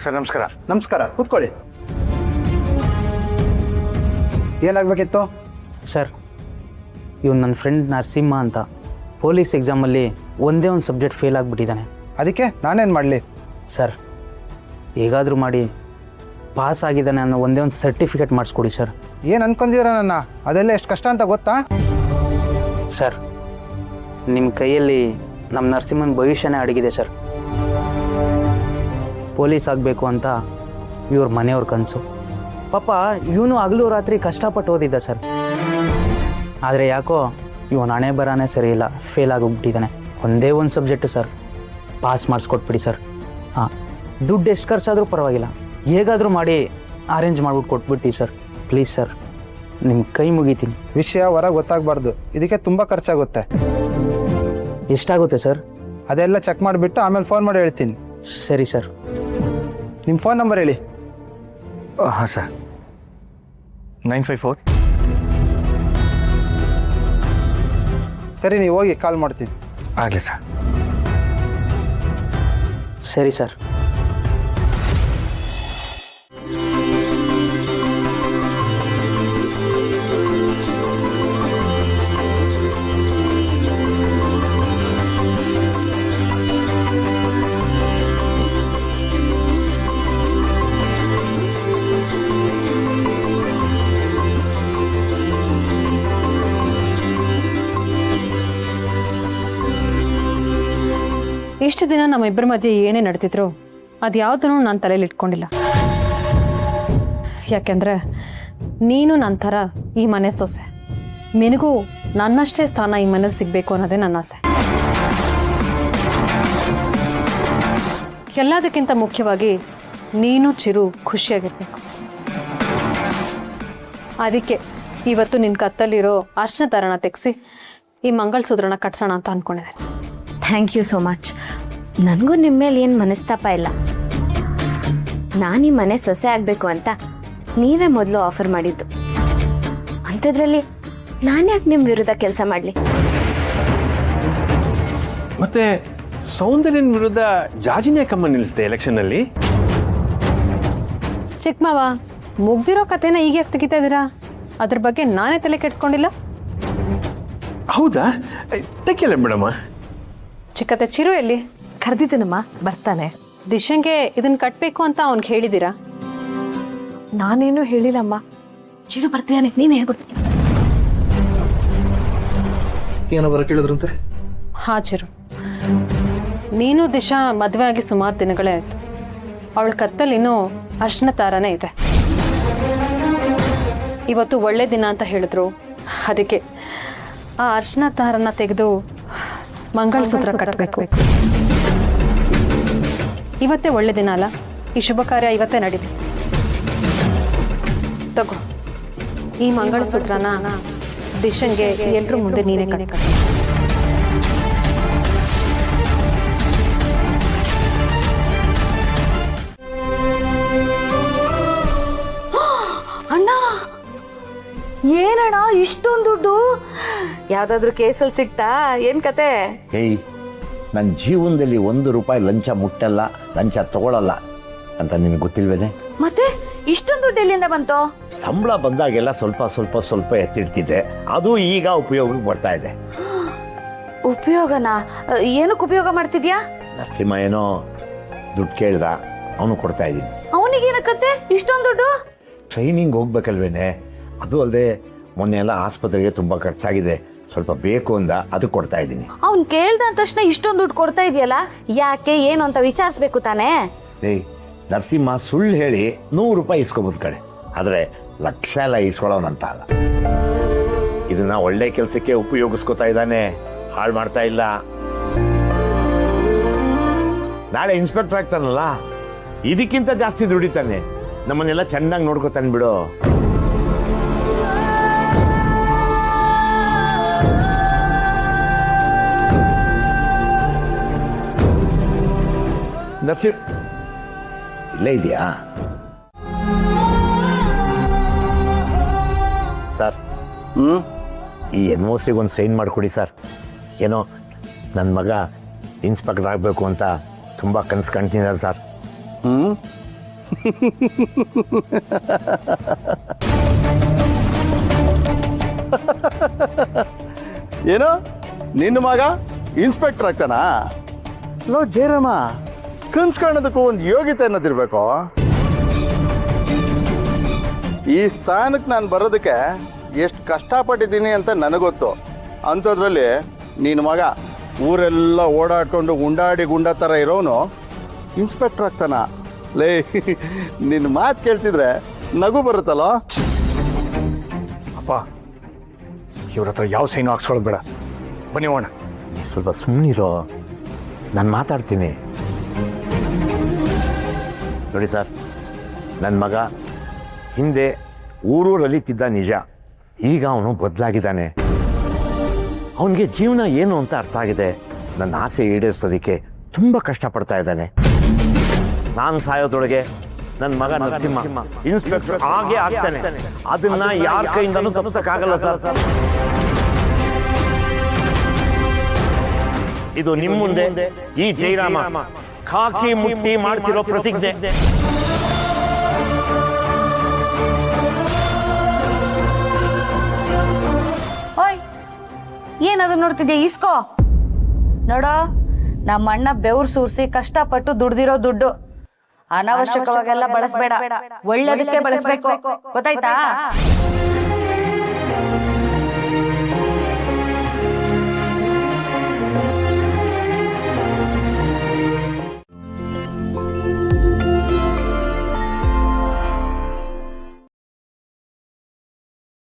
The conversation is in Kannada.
ಸರ್ ನಮಸ್ಕಾರ. ನಮಸ್ಕಾರ, ಕೂತ್ಕೊಳ್ಳಿ. ಏನಾಗಬೇಕಿತ್ತು? ಸರ್, ಇವನು ನನ್ನ ಫ್ರೆಂಡ್ ನರಸಿಂಹ ಅಂತ ಪೊಲೀಸ್ ಎಕ್ಸಾಮಲ್ಲಿ ಒಂದೇ ಒಂದು ಸಬ್ಜೆಕ್ಟ್ ಫೇಲ್ ಆಗಿಬಿಟ್ಟಿದ್ದಾನೆ. ಅದಕ್ಕೆ ನಾನೇನು ಮಾಡಲಿ? ಸರ್, ಹೇಗಾದರೂ ಮಾಡಿ ಪಾಸ್ ಆಗಿದ್ದಾನೆ ಅನ್ನೋ ಒಂದೇ ಒಂದು ಸರ್ಟಿಫಿಕೇಟ್ ಮಾಡಿಸ್ಕೊಡಿ ಸರ್. ಏನು ಅನ್ಕೊಂಡಿದ್ದೀರ ನನ್ನ? ಅದೆಲ್ಲ ಎಷ್ಟು ಕಷ್ಟ ಅಂತ ಗೊತ್ತಾ? ಸರ್, ನಿಮ್ಮ ಕೈಯಲ್ಲಿ ನಮ್ಮ ನರಸಿಂಹನ ಭವಿಷ್ಯನೇ ಅಡಗಿದೆ ಸರ್. ಪೊಲೀಸ್ ಆಗಬೇಕು ಅಂತ ಇವ್ರ ಮನೆಯವ್ರ ಕನಸು. ಪಾಪ ಇವನು ಹಗಲು ರಾತ್ರಿ ಕಷ್ಟಪಟ್ಟು ಓದಿದ್ದ ಸರ್. ಆದರೆ ಯಾಕೋ ಇವನು ಹಣೆ ಬರಾನೇ ಸರಿ ಇಲ್ಲ, ಫೇಲ್ ಆಗೋಗ್ಬಿಟ್ಟಿದ್ದಾನೆ. ಒಂದೇ ಒಂದು ಸಬ್ಜೆಕ್ಟು ಸರ್, ಪಾಸ್ ಮಾಡಿಸ್ಕೊಟ್ಬಿಡಿ ಸರ್. ಹಾಂ, ದುಡ್ಡು ಎಷ್ಟು ಖರ್ಚಾದರೂ ಪರವಾಗಿಲ್ಲ, ಹೇಗಾದರೂ ಮಾಡಿ ಅರೇಂಜ್ ಮಾಡ್ಬಿಟ್ಟು ಕೊಟ್ಬಿಡ್ತೀವಿ ಸರ್. ಪ್ಲೀಸ್ ಸರ್, ನಿಮ್ಮ ಕೈ ಮುಗಿತೀನಿ. ವಿಷಯ ಹೊರಗೆ ಗೊತ್ತಾಗಬಾರ್ದು, ಇದಕ್ಕೆ ತುಂಬ ಖರ್ಚಾಗುತ್ತೆ. ಎಷ್ಟಾಗುತ್ತೆ ಸರ್? ಅದೆಲ್ಲ ಚೆಕ್ ಮಾಡಿಬಿಟ್ಟು ಆಮೇಲೆ ಫೋನ್ ಮಾಡಿ ಹೇಳ್ತೀನಿ. ಸರಿ ಸರ್. ನಿಮ್ಮ ಫೋನ್ ನಂಬರ್ ಹೇಳಿ. ಹಾಂ ಸರ್, 954. ಸರಿ, ನೀವು ಹೋಗಿ, ಕಾಲ್ ಮಾಡ್ತೀನಿ. ಆಗಲಿ ಸರ್. ಸರಿ ಸರ್. ಇಷ್ಟು ದಿನ ನಮ್ಮಿಬ್ಬರ ಮಧ್ಯೆ ಏನೇ ನಡೆದಿದ್ರು ಅದು ಯಾವುದನ್ನು ನಾನು ತಲೆಯಲ್ಲಿ ಇಟ್ಕೊಂಡಿಲ್ಲ. ಯಾಕೆಂದರೆ ನೀನು ನನ್ನ ಥರ ಈ ಮನೆ ಸೊಸೆ, ನಿನಗೂ ನನ್ನಷ್ಟೇ ಸ್ಥಾನ ಈ ಮನೇಲಿ ಸಿಗಬೇಕು ಅನ್ನೋದೇ ನನ್ನ ಆಸೆ. ಎಲ್ಲದಕ್ಕಿಂತ ಮುಖ್ಯವಾಗಿ ನೀನು ಚಿರು ಖುಷಿಯಾಗಿರ್ಬೇಕು. ಅದಕ್ಕೆ ಇವತ್ತು ನಿನ್ನ ಕತ್ತಲ್ಲಿರೋ ಅರ್ಶಿನ ದಾರನ ತೆಗೆಸಿ ಈ ಮಂಗಳಸೂತ್ರನ ಕಟ್ಸೋಣ ಅಂತ ಅಂದ್ಕೊಂಡಿದ್ದೇನೆ. Thank you so much. ನನಗೂ ನಿಮ್ಮ ಮೇಲೆ ಏನು ಮನಸ್ತಾಪ ಇಲ್ಲ. ನಾನು ಈ ಮನೆ ಸೊಸೆ ಆಗಬೇಕು ಅಂತ ನೀವೇ ಮೊದಲು ಆಫರ್ ಮಾಡಿದ್ದು. ಅಂಥದ್ರಲ್ಲಿ ನಾನು ಯಾಕೆ ನಿಮ್ಮ ವಿರುದ್ಧ ಕೆಲಸ ಮಾಡಲಿ? ಮತ್ತೆ ಸೌಂದರ್ಯನ ವಿರುದ್ಧ ಜಾಜಿನೇ ಕಮ್ಮ ನಿಲ್ಲಿಸಿದೆ ಎಲೆಕ್ಷನ್ನಲ್ಲಿ. ಚಿಕ್ಕಮ್ಮವ, ಮುಗ್ದಿರೋ ಕಥೆನ ಈಗ ಯಾಕೆ ತೆಗಿತಾ ಇದ್ದೀರಾ? ಅದ್ರ ಬಗ್ಗೆ ನಾನೇ ತಲೆ ಕೆಡ್ಸ್ಕೊಂಡಿಲ್ಲ. ಹೌದಾ? ತೆಗಿಯಲ್ಲ ಮೇಡಮ್ಮ. ಚಿಕ್ಕತ್ತೆ ಚಿರು ಎಲ್ಲಿ? ಕರೆದಿದ್ದೀನಮ್ಮ, ಬರ್ತಾನೆ. ದಿಶಂಗೆ ಇದನ್ನ ಕಟ್ಟಬೇಕು ಅಂತ ಅವ್ನಿಗೆ ಹೇಳಿದ್ದೀರಾ? ನಾನೇನು ಹೇಳಿಲ್ಲಮ್ಮ. ಚಿರು ಬರ್ತೀಯಾನೆ, ನೀನು ಹೇಳ್ಬಿಟ್ಟು. ಏನೋ ಬರ ಕೇಳಿದ್ರಂತೆ? ಹಾ ಚಿರು, ನೀನು ದಿಶಾ ಮದುವೆ ಆಗಿ ಸುಮಾರು ದಿನಗಳೇ ಆಯ್ತು. ಅವಳ ಕತ್ತಲ್ಲಿ ಇನ್ನೂ ಅರ್ಶಿನ ತಾರನೇ ಇದೆ. ಇವತ್ತು ಒಳ್ಳೆ ದಿನ ಅಂತ ಹೇಳಿದ್ರು, ಅದಕ್ಕೆ ಆ ಅರ್ಶಿನ ತಾರನ್ನ ತೆಗೆದು ಮಂಗಳಸೂತ್ರ ಕಟ್ಟಬೇಕು. ಇವತ್ತೇ ಒಳ್ಳೆ ದಿನ ಅಲ್ಲ? ಈ ಶುಭ ಕಾರ್ಯ ಇವತ್ತೇ ನಡೀಲಿ. ತಗೋ, ಈ ಮಂಗಳಸೂತ್ರನ ದಿಶಂಗೆ ಎಲ್ರೂ ಮುಂದೆ ನೀನೇ ಕಟ್ಟ. ಅಣ್ಣ, ಏನಣ್ಣ ಇಷ್ಟೊಂದು ದುಡ್ಡು? ಯಾವ್ದಾದ್ರು ಕೇಸಲ್ಲಿ ಸಿಗ್ತಾ? ಏನ್ ಕತೆ? ಏಯ್, ನನ್ನ ಜೀವನದಲ್ಲಿ ₹1 ಲಂಚ ಮುಟ್ಟಲ್ಲ, ಲಂಚ ತಗೊಳ್ಳಲ್ಲ ಅಂತ ನಿನಗೆ ಗೊತ್ತಿಲ್ವೇನೆ? ಮತ್ತೆ ಇಷ್ಟೊಂದು ದುಡ್ಡು ಎಲ್ಲಿಂದ ಬಂತು? ಸಂಬಳ ಬಂದಾಗೆಲ್ಲ ಸ್ವಲ್ಪ ಸ್ವಲ್ಪ ಸ್ವಲ್ಪ ಎತ್ತಿಡ್ತಿದ್ದೆ, ಅದು ಈಗ ಉಪಯೋಗಕ್ಕೆ ಬರ್ತಾ ಇದೆ. ಉಪಯೋಗನಾ? ಏನಕ್ಕೆ ಉಪಯೋಗ ಮಾಡ್ತಿದ್ಯಾ? ನರಸಿಂಹ ಏನೋ ದುಡ್ಡು ಕೇಳ್ದ, ಅವನು ಕೊಡ್ತಾ ಇದ್ದೀನಿ. ಅವನಿಗೇನಕ್ಕತ್ತೆ ಇಷ್ಟೊಂದು ದುಡ್ಡು? ಟ್ರೈನಿಂಗ್ ಹೋಗ್ಬೇಕಲ್ವೇನೆ? ಅದು ಅಲ್ಲದೆ ಮೊನ್ನೆ ಎಲ್ಲ ಆಸ್ಪತ್ರೆಗೆ ತುಂಬಾ ಖರ್ಚಾಗಿದೆ, ಸ್ವಲ್ಪ ಬೇಕು ಅಂದ, ಅದು ಕೊಡ್ತಾ ಇದ್ದೀನಿ. ಅವ್ನ್ ಕೇಳ್ದ ಅಂದ ತಕ್ಷಣ ಇಷ್ಟೊಂದು ದುಡ್ಡು ಕೊಡ್ತಾ ಇದೆಯಲ್ಲ, ಯಾಕೆ ಏನು ಅಂತ ವಿಚಾರಿಸ್ಬೇಕು ತಾನೇ? ಏಯ್, ನರಸಿಂಹ ಸುಳ್ಳು ಹೇಳಿ ₹100 ಇಸ್ಕೋಬಹುದು ಕಡೆ, ಆದ್ರೆ ಲಕ್ಷ ಎಲ್ಲ ಇಸ್ಕೊಳ್ಳೋನಂತ ಅಲ್ಲ. ಇದನ್ನ ಒಳ್ಳೆ ಕೆಲಸಕ್ಕೆ ಉಪಯೋಗಿಸ್ಕೋತಾ ಇದ್ದಾನೆ, ಹಾಳು ಮಾಡ್ತಾ ಇಲ್ಲ. ನಾಳೆ ಇನ್ಸ್ಪೆಕ್ಟರ್ ಆಗ್ತಾನಲ್ಲ, ಇದಕ್ಕಿಂತ ಜಾಸ್ತಿ ದುಡಿತಾನೆ. ನಮ್ಮನ್ನೆಲ್ಲ ಚೆನ್ನಾಗಿ ನೋಡ್ಕೋತಾನೆ ಬಿಡು. ನರಸಿಂಹ ಇಲ್ಲೇ ಇದೆಯಾ ಸರ್? ಈ NOCಗೆ ಒಂದು ಸೈನ್ ಮಾಡಿಕೊಡಿ ಸರ್. ಏನೋ ನನ್ನ ಮಗ ಇನ್ಸ್ಪೆಕ್ಟರ್ ಆಗಬೇಕು ಅಂತ ತುಂಬ ಕನಸು ಕಾಣ್ತಿದ್ದಾರೆ ಸರ್. ಏನು ನಿನ್ನ ಮಗ ಇನ್ಸ್ಪೆಕ್ಟರ್ ಆಗ್ತಾನಾ? ಲೋ ಜಯರಾಮ, ಕನ್ಸ್ ಕಾಣೋದಕ್ಕೂ ಒಂದು ಯೋಗ್ಯತೆ ಅನ್ನೋದಿರ್ಬೇಕು. ಈ ಸ್ಥಾನಕ್ಕೆ ನಾನು ಬರೋದಕ್ಕೆ ಎಷ್ಟು ಕಷ್ಟಪಟ್ಟಿದ್ದೀನಿ ಅಂತ ನನಗೊತ್ತು. ಅಂಥದ್ರಲ್ಲಿ ನಿನ್ನ ಮಗ ಊರೆಲ್ಲ ಓಡಾಡ್ಕೊಂಡು ಗುಂಡ ಥರ ಇರೋನು ಇನ್ಸ್ಪೆಕ್ಟರ್ ಆಗ್ತಾನ? ಲೇ, ನಿನ್ನ ಮಾತು ಕೇಳ್ತಿದ್ರೆ ನಗು ಬರುತ್ತಲ್ಲೋ. ಅಪ್ಪ, ಇವ್ರ ಹತ್ರ ಯಾವ ಸೈನು ಹಾಕ್ಸ್ಕೊಳ್ಳೋದು ಬೇಡ. ಬನ್ನಿ ಹೋಗೋಣ. ಸ್ವಲ್ಪ ಸುಮ್ಮನಿರೋ, ನಾನು ಮಾತಾಡ್ತೀನಿ. ನೋಡಿ ಸರ್, ನನ್ನ ಮಗ ಹಿಂದೆ ಊರೂರಲ್ಲಿ ತಿದ್ದ ನಿಜ. ಈಗ ಅವನು ಬದಲಾಗಿದ್ದಾನೆ. ಅವನಿಗೆ ಜೀವನ ಏನು ಅಂತ ಅರ್ಥ ಆಗಿದೆ. ನನ್ನ ಆಸೆ ಈಡೇರಿಸೋದಕ್ಕೆ ತುಂಬ ಕಷ್ಟಪಡ್ತಾ ಇದ್ದಾನೆ. ನಾನು ಸಾಯೋದೊಳಗೆ ನನ್ನ ಮಗ ನರಸಿಂಹ ಇನ್ಸ್ಪೆಕ್ಟರ್ ಆಗೇ ಆಗ್ತಾನೆ. ಅದನ್ನ ಯಾರ ಕೈಯಿಂದನೂ ತಪ್ಪಿಸಕ್ಕಾಗಲ್ಲ ಸರ್. ಇದು ನಿಮ್ಮ ಮುಂದೆ ಈ ಜಯರಾಮ ಖಾಕಿ ಮುಟ್ಟಿ ಮಾಡ್ತಿರೋ ಪ್ರತಿಜ್ಞೆ. ಓಯ್, ಏನದು ನೋಡ್ತಿದ್ಯಾ? ಇಸ್ಕೋ. ನೋಡೋ, ನಮ್ಮ ಅಣ್ಣ ಬೆವ್ರು ಸೂರ್ಸಿ ಕಷ್ಟಪಟ್ಟು ದುಡ್ದಿರೋ ದುಡ್ಡು ಅನಾವಶ್ಯಕವಾಗೆಲ್ಲ ಬಳಸ್ಬೇಡ, ಒಳ್ಳೇದಕ್ಕೆ ಬಳಸ್ಬೇಕು, ಗೊತ್ತಾಯ್ತಾ?